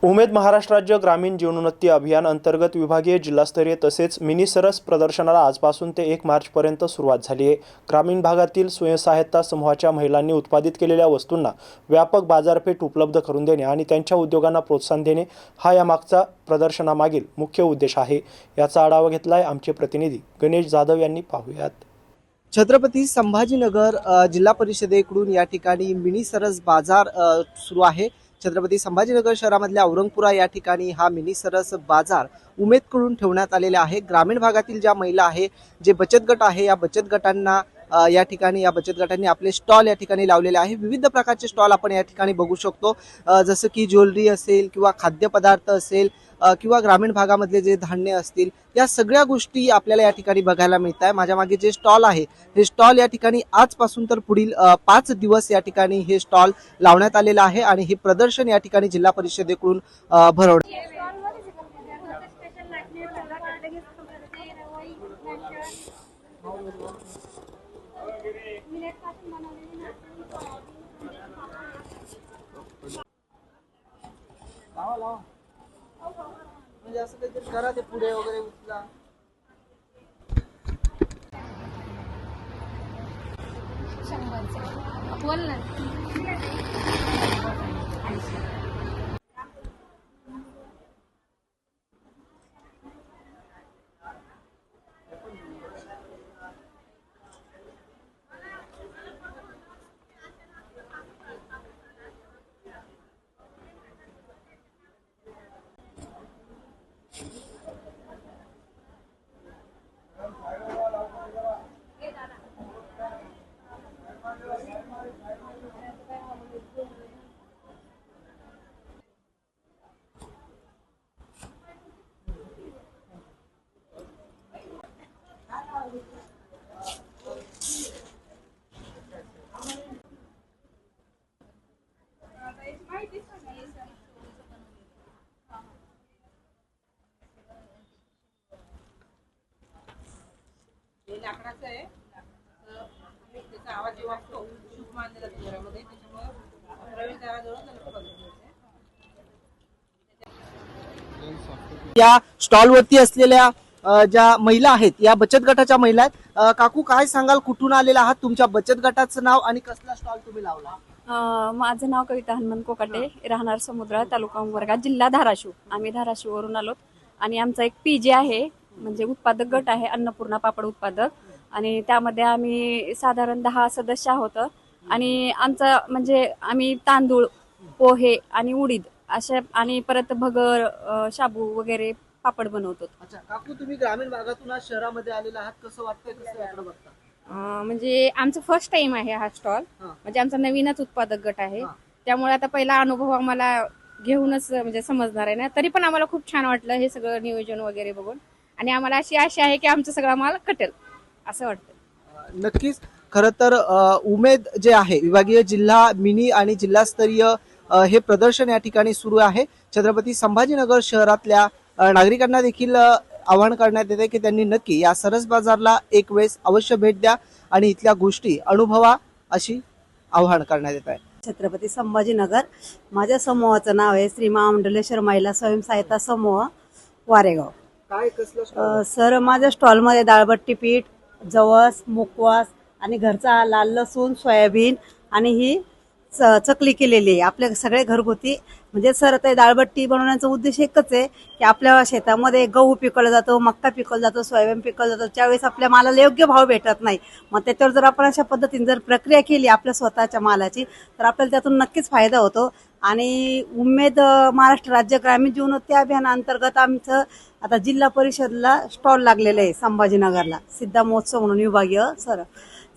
उमेद महाराष्ट्र राज्य ग्रामीण जीवनोन्नती अभियान अंतर्गत विभागीय जिल्हास्तरीय तसेच मिनी सरस प्रदर्शनाला आजपासून ते 1 मार्चपर्यंत सुरुवात झाली आहे। ग्रामीण भागातील स्वयंसहायता समूहाच्या महिलांनी उत्पादित केलेल्या वस्तूंना व्यापक बाजारपेठ उपलब्ध करून देणे आणि त्यांच्या उद्योगांना प्रोत्साहन देणे हा यामागचा प्रदर्शनामागील मुख्य उद्देश आहे। याचा आढावा घेतलाय आमचे प्रतिनिधी गणेश जाधव यांनी। पाहूयात। छत्रपती संभाजीनगर जिल्हा परिषदेकडून या ठिकाणी मिनी सरस बाजार सुरू आहे। छत्रपती संभाजीनगर शहरामधल्या औरंगपुरा या ठिकाणी हा मिनी सरस बाजार उमेदकडून ठेवण्यात आलेला आहे। ग्रामीण भागातील ज्या महिला आहे, जे बचत गट आहे, या बचत गटांना या बचत गटांनी आपले स्टॉल या ठिकाणी लावलेले आहे। विविध प्रकारचे स्टॉल आपण या ठिकाणी बघू शकतो, जसं की ज्वेलरी असेल किंवा खाद्यपदार्थ असेल किंवा ग्रामीण भागामधले जे धान्य असतील, या सगळ्या गोष्टी आपल्याला या ठिकाणी बघायला मिळत आहे। माझ्या मागे जे स्टॉल आहे, हे स्टॉल या ठिकाणी आजपासून तर पुढील 5 दिवस या ठिकाणी हे स्टॉल लावण्यात आलेला आहे आणि हे प्रदर्शन या ठिकाणी जिल्हा परिषदेकडून भरवण्यात म्हणजे असं काहीतरी करा, ते पुढे वगैरे उचला। बोल ना। लाकडाचं आहे, त्याचा आवाज जेव्हा शुभ मानला जातो घरामध्ये, त्याच्यामुळे प्रवेशद्वाराजवळ त्याला या स्टॉलवरती असलेल्या ज्या महिला आहेत, या बचत गटाच्या महिला आहेत। काकू, काय सांगाल, कुठून आलेला आहात, तुमच्या बचत गटाचं नाव आणि कसला स्टॉल तुम्ही लावला? माझं नाव कविता हनुमंत कोकाटे, राहणार समुद्र, तालुका उंबरगा, जिल्हा धाराशिव। आम्ही धाराशिववरून आलोत आणि आमचा एक पीजे आहे, म्हणजे उत्पादक गट आहे, अन्नपूर्णा पापड उत्पादक, आणि त्यामध्ये आम्ही साधारण 10 सदस्य आहोत। आणि आमचा म्हणजे आम्ही तांदूळ, पोहे आणि उडीद अशा आणि परत भगर, शाबू वगैरे पापड बनवतो। अच्छा काकू, तुम्ही ग्रामीण भागातून आज शहरामध्ये आलेला आहात, कसं वाटतंय, कसं याकडे बघता? म्हणजे आमचं फर्स्ट टाइम आहे हा स्टॉल, म्हणजे आमचा नवीनच उत्पादक गट आहे, त्यामुळे आता पहिला अनुभव आम्हाला घेऊनच म्हणजे समजणार आहे ना, तरी पण आम्हाला खूप छान वाटलं हे सगळं नियोजन वगैरे बघून, आणि आम्हाला अशी आशा आहे की आमचं सगळं माल कटेल असं वाटतं। नक्कीच। खरं तर उमेद जे आहे, विभागीय जिल्हा मिनी आणि जिल्हास्तरीय हे प्रदर्शन या ठिकाणी सुरू आहे। छत्रपती संभाजीनगर शहरातल्या नागरिकांना देखील आवाहन करण्यात येते की त्यांनी नक्की या सरस बाजारला एक वेळेस अवश्य भेट द्या आणि इथल्या गोष्टी अनुभवा, अशी आवाहन करण्यात येत आहे। छत्रपती संभाजीनगर, माझ्या समूहाचं नाव आहे श्री महामंडलेश्वर महिला स्वयंसहायता समूह, वारेगाव। काय कसलं सर, माझ्या स्टॉलमध्ये डाळबट्टी पीठ, जवस, मुकवास आणि घरचा लाल लसूण, सोयाबीन आणि ही चकली केलेली आहे, आपल्या सगळे घरगुती। म्हणजे सर, ते डाळबट्टी बनवण्याचा उद्देश एकच आहे की आपल्या शेतामध्ये गहू पिकवला जातो, मक्का पिकवला जातो, सोयाबीन पिकवला जातो, त्यावेळेस आपल्या मालाला योग्य भाव भेटत नाही। मग त्याच्यावर जर आपण अशा पद्धतीने जर प्रक्रिया केली आपल्या स्वतःच्या मालाची, तर आपल्याला त्यातून नक्कीच फायदा होतो। आणि उमेद महाराष्ट्र राज्य ग्रामीण जीवनोन्नती अभियानाअंतर्गत आमचं आता जिल्हा परिषदला स्टॉल लागलेलं आहे संभाजीनगरला, सिद्धा महोत्सव म्हणून विभागीय। सर,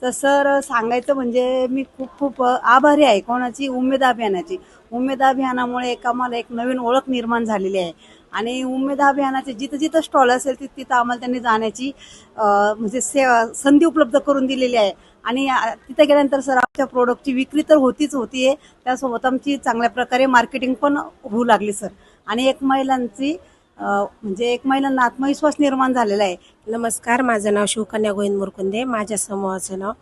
तर सर सांगायचं म्हणजे मी खूप खूप आभारी आहे कोणाची, उमेद अभियानाची। उमेद अभियानामुळे आम्हाला एक नवीन ओळख निर्माण झालेली आहे आणि उमेद अभियानाचे जिथं जिथं स्टॉल असेल तिथं आम्हाला त्यांनी जाण्याची म्हणजे संधी उपलब्ध करून दिलेली आहे। आणि तिथे गेल्यानंतर सर आमच्या प्रोडक्टची विक्री तर होतीये, त्यासोबत आमची चांगल्या प्रकारे मार्केटिंग पण होऊ लागली सर। आणि एक महिलांना आत्मविश्वास निर्माण झालेला आहे। नमस्कार, माझं नाव शिवकन्या गोविंद मुरकुंदे, माझ्या समूहाचं नाव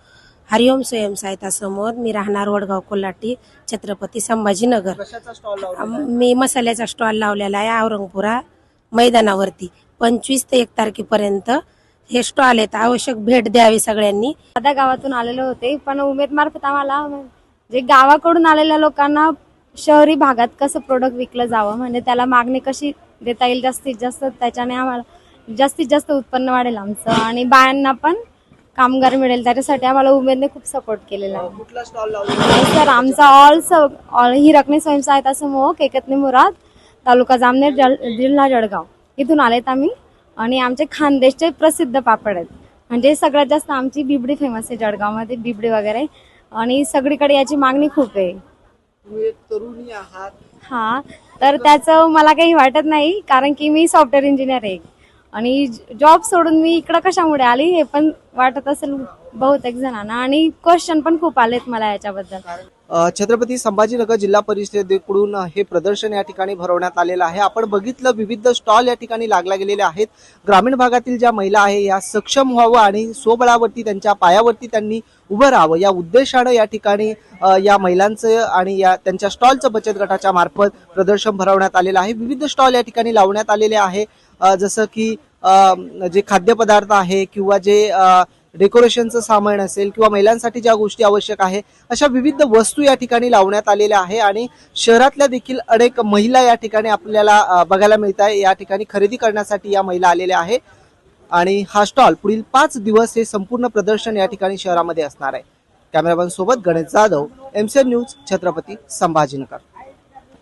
हरिओम स्वयंसहायता समूह. मी राहणार वडगाव कोल्हाटी, छत्रपती संभाजीनगर. कशाचा स्टॉल लावला? मी मसाल्याचा स्टॉल लावलेला आहे औरंगपुरा मैदानावरती. 25 ते 1 तारखेपर्यंत हे स्टॉल आहेत. आवश्यक भेट द्यावी सगळ्यांनी. आता गावातून आलेले होते, पण उमेद मार्फत आम्हाला जे गावाकडून आलेल्या लोकांना शहरी भागात कसं प्रोडक्ट विकलं जावं, म्हणजे त्याला मागणी कशी देता येईल जास्तीत जास्त, त्याच्याने आम्हाला जास्तीत जास्त उत्पन्न वाढेल आमचं आणि बायांना पण कामगार मिळेल, त्याच्यासाठी आम्हाला उमेदने खूप सपोर्ट केलेला आहे. कुठला स्टॉल लावला? सर आमचा ऑल हिरकणी स्वयंसहायता समूह, केकतनी मुराद, तालुका जामनेर, जिल्हा जळगाव इथून आलेत आम्ही. आणि आमचे खानदेशचे प्रसिद्ध पापड आहेत, म्हणजे सगळ्यात जास्त आमची बिबडी फेमस आहे जळगावमध्ये, बिबडी वगैरे, आणि सगळीकडे याची मागणी खूप आहे. तुम्ही एक तरुणी आहात. हा, तर त्याचं मला काही वाटत नाही, कारण की मी सॉफ्टवेअर इंजिनियर आहे आणि जॉब सोडून मी इकडं कशामुळे आली हे पण वाटत असेल बहुतेक जणांना, आणि क्वेश्चन पण खूप आलेत मला याच्याबद्दल. छत्रपती संभाजीनगर जिल्हा परिषदेकडून हे प्रदर्शन या ठिकाणी भरवण्यात आलेलं आहे. आपण बघितलं विविध स्टॉल या ठिकाणी लागला गेलेले आहेत. ग्रामीण भागातील ज्या महिला आहे या सक्षम व्हावं आणि स्वबळावरती त्यांच्या पायावरती त्यांनी उभं राहावं या उद्देशानं या ठिकाणी या महिलांचं आणि या त्यांच्या स्टॉलचं बचत गटाच्या मार्फत प्रदर्शन भरवण्यात आलेलं आहे. विविध स्टॉल या ठिकाणी लावण्यात आलेले आहे, जसं की जे खाद्यपदार्थ आहे किंवा जे डेकोरेशनचं सामान असेल किंवा महिलांसाठी ज्या गोष्टी आवश्यक आहे अशा विविध वस्तू या ठिकाणी लावण्यात आलेल्या आहे. आणि शहरातल्या देखील अनेक महिला या ठिकाणी आपल्याला बघायला मिळत आहे. या ठिकाणी खरेदी करण्यासाठी या महिला आलेल्या आहे आणि हा स्टॉल पुढील 5 दिवस हे संपूर्ण प्रदर्शन या ठिकाणी शहरामध्ये असणार आहे. कॅमेरामॅन सोबत गणेश जाधव, MCN न्यूज, छत्रपती संभाजीनगर.